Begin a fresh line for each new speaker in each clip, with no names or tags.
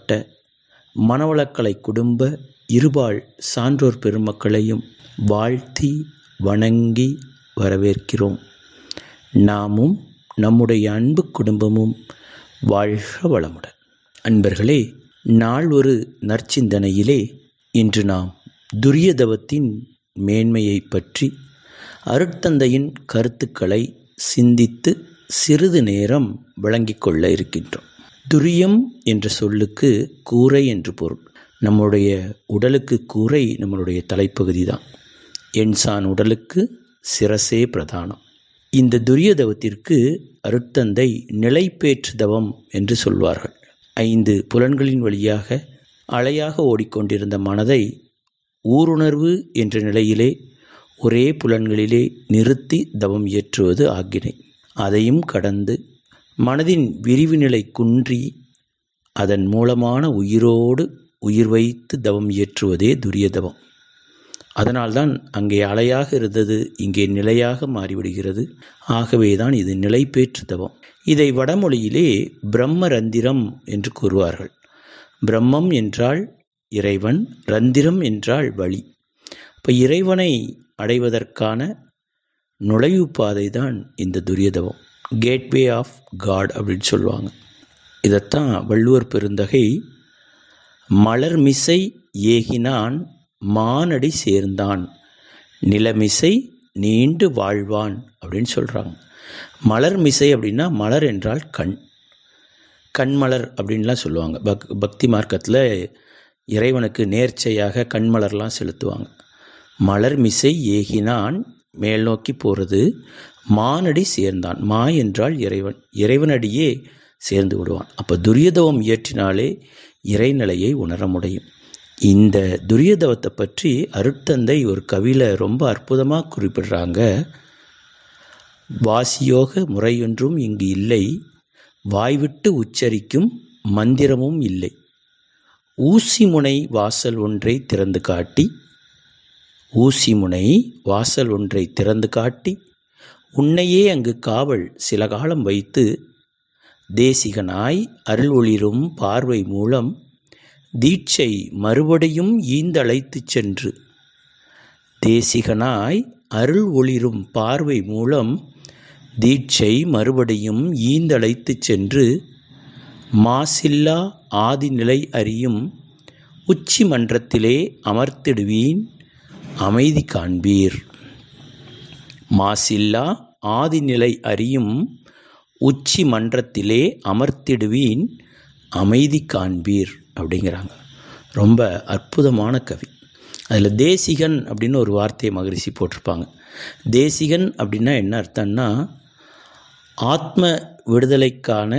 மேற்பட்ட மனவளக்கலை குடும்ப இருபால் சான்றோர் பெருமக்களையும் வாழ்த்தி வணங்கி வரவேற்கிறோம். நாமும் நம்முடைய அன்பு குடும்பமும் வாழ்க வளமுடன். அன்பர்களே, நாள் ஒரு நற்சிந்தனையிலே இன்று நாம் துரியதவத்தின் மேன்மையை பற்றி அருட்தந்தையின் கருத்துக்களை சிந்தித்து சிறிது நேரம் விளங்கிக் கொள்ள இருக்கின்றோம். துரியம் என்ற சொல்லுக்கு கூரை என்று பொருள். நம்முடைய உடலுக்கு கூரை நம்மளுடைய தலைப்பகுதி தான். எண்சான் உடலுக்கு சிரசே பிரதானம். இந்த துரியதவத்திற்கு அருட்தந்தை நிலைப்பேற்று தவம் என்று சொல்வார்கள். 5 புலன்களின் வழியாக அலையாக ஓடிக்கொண்டிருந்த மனதை ஊருணர்வு என்ற நிலையிலே ஒரே புலன்களிலே நிறுத்தி தவம் இயற்றுவது ஆக்கினை. அதையும் கடந்து மனதின் விரிவு நிலை குன்றி அதன் மூலமான உயிரோடு உயிர் வைத்து தவம் இயற்றுவதே துரியதவம். அதனால்தான் அங்கே அலையாக இருந்தது இங்கே நிலையாக மாறிவிடுகிறது. ஆகவேதான் இது நிலைப்பேற்று தவம். இதை வடமொழியிலே பிரம்ம ரந்திரம் என்று கூறுவார்கள். பிரம்மம் என்றால் இறைவன், ரந்திரம் என்றால் வழி. இப்போ இறைவனை அடைவதற்கான நுழைவு பாதை தான் இந்த துரியதவம். கேட்வே ஆஃப் காட் அப்படின்னு சொல்லுவாங்க. இதைத்தான் வள்ளுவர் பெருந்தகை மலர்மிசை ஏகினான் மானடி சேர்ந்தான் நிலமிசை நீண்டு வாழ்வான் அப்படின்னு சொல்கிறாங்க. மலர் மிசை அப்படின்னா மலர் என்றால் கண்மலர் அப்படின்லாம் சொல்லுவாங்க. பக்தி மார்க்கத்தில் இறைவனுக்கு நேர்ச்சையாக கண்மலர்லாம் செலுத்துவாங்க. மலர் மிசை ஏகினான் மேல் நோக்கி போகிறது, மானடி சேர்ந்தான். மா என்றால் இறைவன், இறைவனடியே சேர்ந்து விடுவான். அப்போ துரியதவம் இயற்றினாலே இறைநிலையை உணர முடியும். இந்த துரியதவத்தை பற்றி அருட்தந்தை ஒரு கவியில் ரொம்ப அற்புதமாக குறிப்பிடுறாங்க. வாசியோக முறையொன்றும் இங்கு இல்லை, வாய்விட்டு உச்சரிக்கும் மந்திரமும் இல்லை. ஊசிமுனை வாசல் ஒன்றை திறந்து காட்டி, ஊசிமுனை வாசல் ஒன்றை திறந்து காட்டி உன்னையே அங்கு காவல் சில காலம் வைத்து தேசிகனாய் அருள் ஒளிரும் பார்வை மூலம் தீட்சை மறுபடியும் ஈந்தழைத்து சென்று, தேசிகனாய் அருள் ஒளிரும் பார்வை மூலம் தீட்சை மறுபடியும் ஈந்தழைத்து சென்று மாசில்லா ஆதிநிலை அறியும் உச்சி மன்றத்திலே அமர்த்திடுவீன் அமைதி காண்பீர். மாசில்லா ஆதிநிலை அறியும் உச்சி மன்றத்திலே அமர்த்திடுவீன் அமைதி காண்பீர் அப்படிங்கிறாங்க. ரொம்ப அற்புதமான கவி. அதில் தேசிகன் அப்படின்னு ஒரு வார்த்தையை மகரிஷி போட்டிருப்பாங்க. தேசிகன் அப்படின்னா என்ன அர்த்தம்னா, ஆத்ம விடுதலைக்கான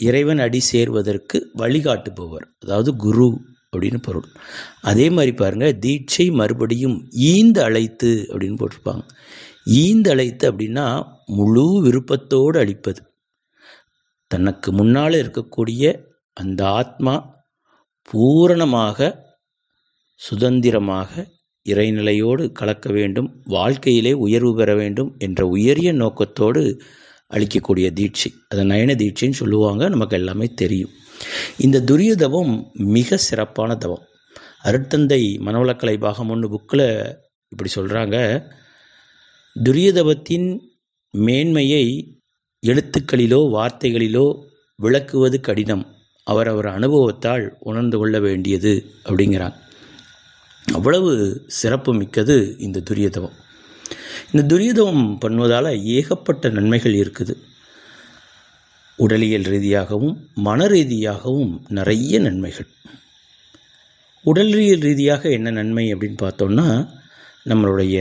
இறைவன் அடி சேர்வதற்கு வழிகாட்டுபவர், அதாவது குரு அப்படின்னு பொருள். அதே மாதிரி பாருங்கள், தீட்சை மறுபடியும் ஈந்து அழைத்து அப்படின்னு போட்டிருப்பாங்க. ஈந்து அழைத்து அப்படின்னா முழு விருப்பத்தோடு அளிப்பது. தனக்கு முன்னால் இருக்கக்கூடிய அந்த ஆத்மா பூரணமாக சுதந்திரமாக இறைநிலையோடு கலக்க வேண்டும், வாழ்க்கையிலே உயர்வு பெற வேண்டும் என்ற உயரிய நோக்கத்தோடு அளிக்கக்கூடிய தீட்சை, அதை நயன தீட்சைன்னு சொல்லுவாங்க. நமக்கு எல்லாமே தெரியும். இந்த துரியதவம் மிக சிறப்பான தவம். அருட்தந்தை மனவளக்கலை பாகம் 1 புக்கில் இப்படி சொல்கிறாங்க. துரியதவத்தின் மேன்மையை எழுத்துக்களிலோ வார்த்தைகளிலோ விளக்குவது கடினம், அவரவர் அனுபவத்தால் உணர்ந்து கொள்ள வேண்டியது அப்படிங்கிறாங்க. அவ்வளவு சிறப்பு மிக்கது இந்த துரியதவம். இந்த துரியதவம் பண்ணுவதால் ஏகப்பட்ட நன்மைகள் இருக்குது. உடலியல் ரீதியாகவும் மன ரீதியாகவும் நிறைய நன்மைகள். உடலியல் ரீதியாக என்ன நன்மை அப்படின்னு பார்த்தோம்னா, நம்மளுடைய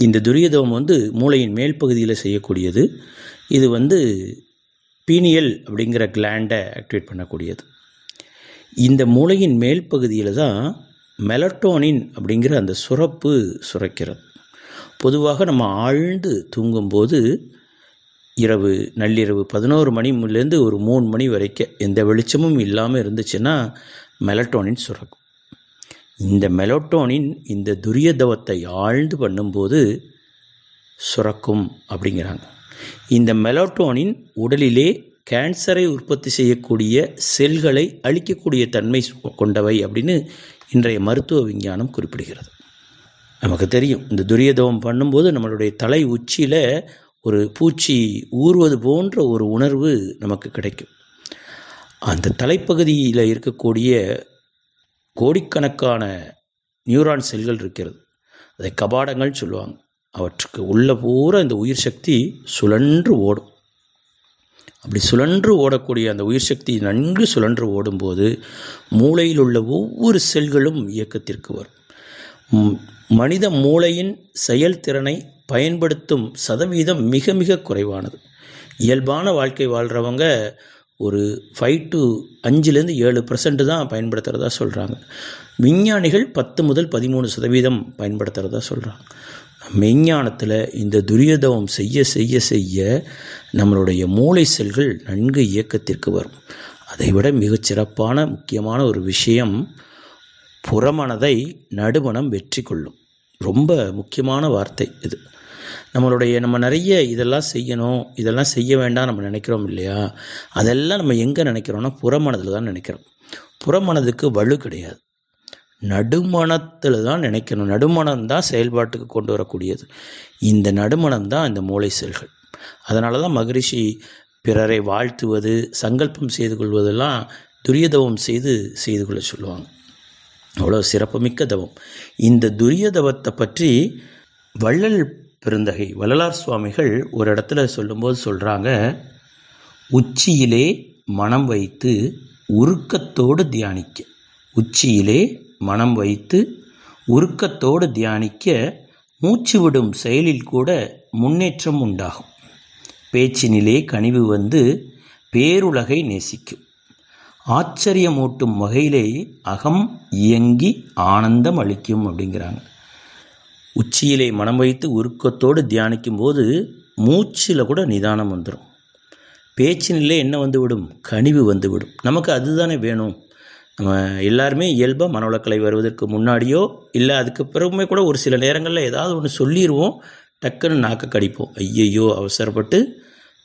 இந்த துரியதவம் மூளையின் மேல் பகுதியில் செய்யக்கூடியது. இது பீனியல் அப்படிங்கிற கிளாண்டை ஆக்டிவேட் பண்ணக்கூடியது. இந்த மூளையின் மேல் பகுதியில் தான் மெலட்டோனின் அப்படிங்கிற அந்த சுரப்பு சுரக்கிறது. பொதுவாக நம்ம ஆழ்ந்து தூங்கும்போது நள்ளிரவு 11 மணிலேருந்து ஒரு 3 மணி வரைக்கும் எந்த வெளிச்சமும் இல்லாமல் இருந்துச்சுன்னா மெலட்டோனின் சுரக்கும். இந்த மெலட்டோனின் இந்த துரியதவத்தை ஆழ்ந்து பண்ணும்போது சுரக்கும் அப்படிங்கிறாங்க. இந்த மெலட்டோனின் உடலிலே கேன்சரை உற்பத்தி செய்யக்கூடிய செல்களை அழிக்கக்கூடிய தன்மை கொண்டவை அப்படின்னு இன்றைய மருத்துவ விஞ்ஞானம் குறிப்பிடுகிறது. நமக்கு தெரியும், இந்த துரியதவம் பண்ணும்போது நம்மளுடைய தலை உச்சியில் ஒரு பூச்சி ஊறுவது போன்ற ஒரு உணர்வு நமக்கு கிடைக்கும். அந்த தலைப்பகுதியில் இருக்கக்கூடிய கோடிக்கணக்கான நியூரான் செல்கள் இருக்கிறது, அதை கபாடங்கள் சொல்லுவாங்க. அவற்றுக்கு உள்ள பூரா இந்த உயிர் சக்தி சுழன்று ஓடும். அப்படி சுழன்று ஓடக்கூடிய அந்த உயிர் சக்தி நன்கு சுழன்று ஓடும்போது மூளையில் உள்ள ஒவ்வொரு செல்களும் இயக்கத்திற்கு வரும். மனித மூளையின் செயல்திறனை பயன்படுத்தும் சதவீதம் மிக மிக குறைவானது. இயல்பான வாழ்க்கை வாழ்கிறவங்க ஒரு 5 to 5% தான் பயன்படுத்துகிறதா சொல்கிறாங்க. விஞ்ஞானிகள் 10 முதல் 13% பயன்படுத்துகிறதா சொல்கிறாங்க. மெய்ஞானத்தில் இந்த துரியதவம் செய்ய செய்ய செய்ய நம்மளுடைய மூளை செல்கள் நன்கு இயக்கத்திற்கு வரும். அதைவிட மிகச்சிறப்பான முக்கியமான ஒரு விஷயம், புறமனதை நடுமனம் வெற்றி கொள்ளும். ரொம்ப முக்கியமான வார்த்தை இது. நம்ம நிறைய இதெல்லாம் செய்யணும், இதெல்லாம் செய்ய வேண்டாம் நம்ம நினைக்கிறோம் இல்லையா? அதெல்லாம் நம்ம எங்கே நினைக்கிறோம்னா புறமனதில் தான் நினைக்கிறோம். புறமனதுக்கு வலு கிடையாது, நடுமணத்தில் தான் நினைக்கணும். நடுமணம் தான் செயல்பாட்டுக்கு கொண்டு வரக்கூடியது. இந்த நடுமணம் தான் இந்த மூளை செல்கள். அதனால தான் மகரிஷி பிறரை வாழ்த்துவது, சங்கல்பம் செய்து கொள்வதெல்லாம் துரியதவம் செய்து கொள்ள சொல்லுவாங்க. அவ்வளோ சிறப்புமிக்க தவம். இந்த துரியதவத்தை பற்றி வள்ளல் பெருந்தகை வள்ளலார் சுவாமிகள் ஒரு இடத்துல சொல்லும்போது சொல்கிறாங்க, உச்சியிலே மனம் வைத்து உருக்கத்தோடு தியானிக்க. உச்சியிலே மனம் வைத்து உருக்கத்தோடு தியானிக்க மூச்சு விடும் செயலில் கூட முன்னேற்றம் உண்டாகும். பேச்சினிலே கனிவு வந்து பேருலகை நேசிக்கும். ஆச்சரியமூட்டும் வகையிலே அகம் இயங்கி ஆனந்தம் அளிக்கும் அப்படிங்கிறாங்க. உச்சியிலே மனம் வைத்து உருக்கத்தோடு தியானிக்கும் போது மூச்சில் கூட நிதானம் வந்துடும். பேச்சினிலே என்ன வந்து விடும்? கனிவு வந்து விடும். நமக்கு அதுதானே வேணும். நம்ம எல்லாருமே இயல்பாக மனவளக்கலை வருவதற்கு முன்னாடியோ இல்லை அதுக்கு பிறகுமே கூட ஒரு சில நேரங்களில் ஏதாவது ஒன்று சொல்லிடுவோம், டக்குன்னு நாக்க கடிப்போம். ஐயையோ அவசரப்பட்டு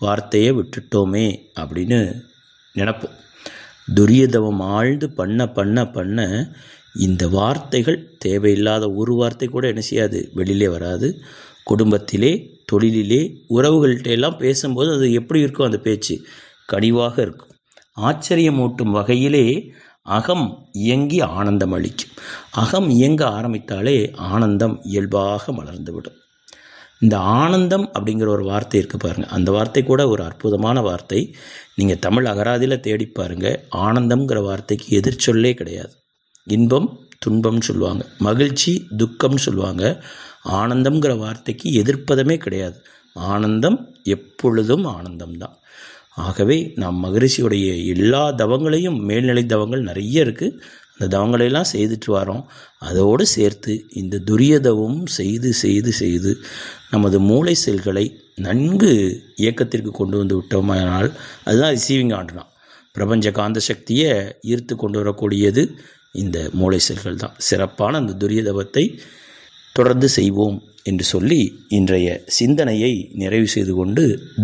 வார்த்தையை விட்டுட்டோமே அப்படின்னு நினைப்போம். துரியதவம் ஆழ்ந்து பண்ண பண்ண பண்ண இந்த வார்த்தைகள் தேவையில்லாத ஒரு வார்த்தை கூட என்ன செய்யாது, வெளியிலே வராது. குடும்பத்திலே, தொழிலிலே, உறவுகள்கிட்ட எல்லாம் பேசும்போது அது எப்படி இருக்கும்? அந்த பேச்சு கனிவாக இருக்கும். ஆச்சரியமூட்டும் வகையிலே அகம் இயங்கி ஆனந்தம் அளிக்கும். அகம் இயங்க ஆரம்பித்தாலே ஆனந்தம் இயல்பாக மலர்ந்துவிடும். இந்த ஆனந்தம் அப்படிங்கிற ஒரு வார்த்தை இருக்குது பாருங்கள், அந்த வார்த்தை கூட ஒரு அற்புதமான வார்த்தை. நீங்கள் தமிழ் அகராதியில் தேடி பாருங்கள். ஆனந்தம்ங்கிற வார்த்தைக்கு எதிர்ச்சொல்லே கிடையாது. இன்பம் துன்பம்னு சொல்லுவாங்க, மகிழ்ச்சி துக்கம்னு சொல்லுவாங்க. ஆனந்தம்ங்கிற வார்த்தைக்கு எதிர்ப்பதமே கிடையாது. ஆனந்தம் எப்பொழுதும் ஆனந்தம்தான். ஆகவே நாம் மகரிஷியுடைய எல்லா தவங்களையும், மேல்நிலை தவங்கள் நிறைய இருக்குது, அந்த தவங்களையெல்லாம் செய்துட்டு வரோம். அதோடு சேர்த்து இந்த துரியதவும் செய்து செய்து செய்து நமது மூளை செல்களை நன்கு இயக்கத்திற்கு கொண்டு வந்து விட்டோமானால் அதுதான் ரிசீவிங் ஆண்டனா. பிரபஞ்ச காந்த சக்தியை ஈர்த்து கொண்டு வரக்கூடியது இந்த மூளை செல்கள் தான். சிறப்பான அந்த துரியதவத்தை தொடர்ந்து செய்வோம் என்று சொல்லி இன்றைய சிந்தனையை நிறைவு செய்து கொண்டு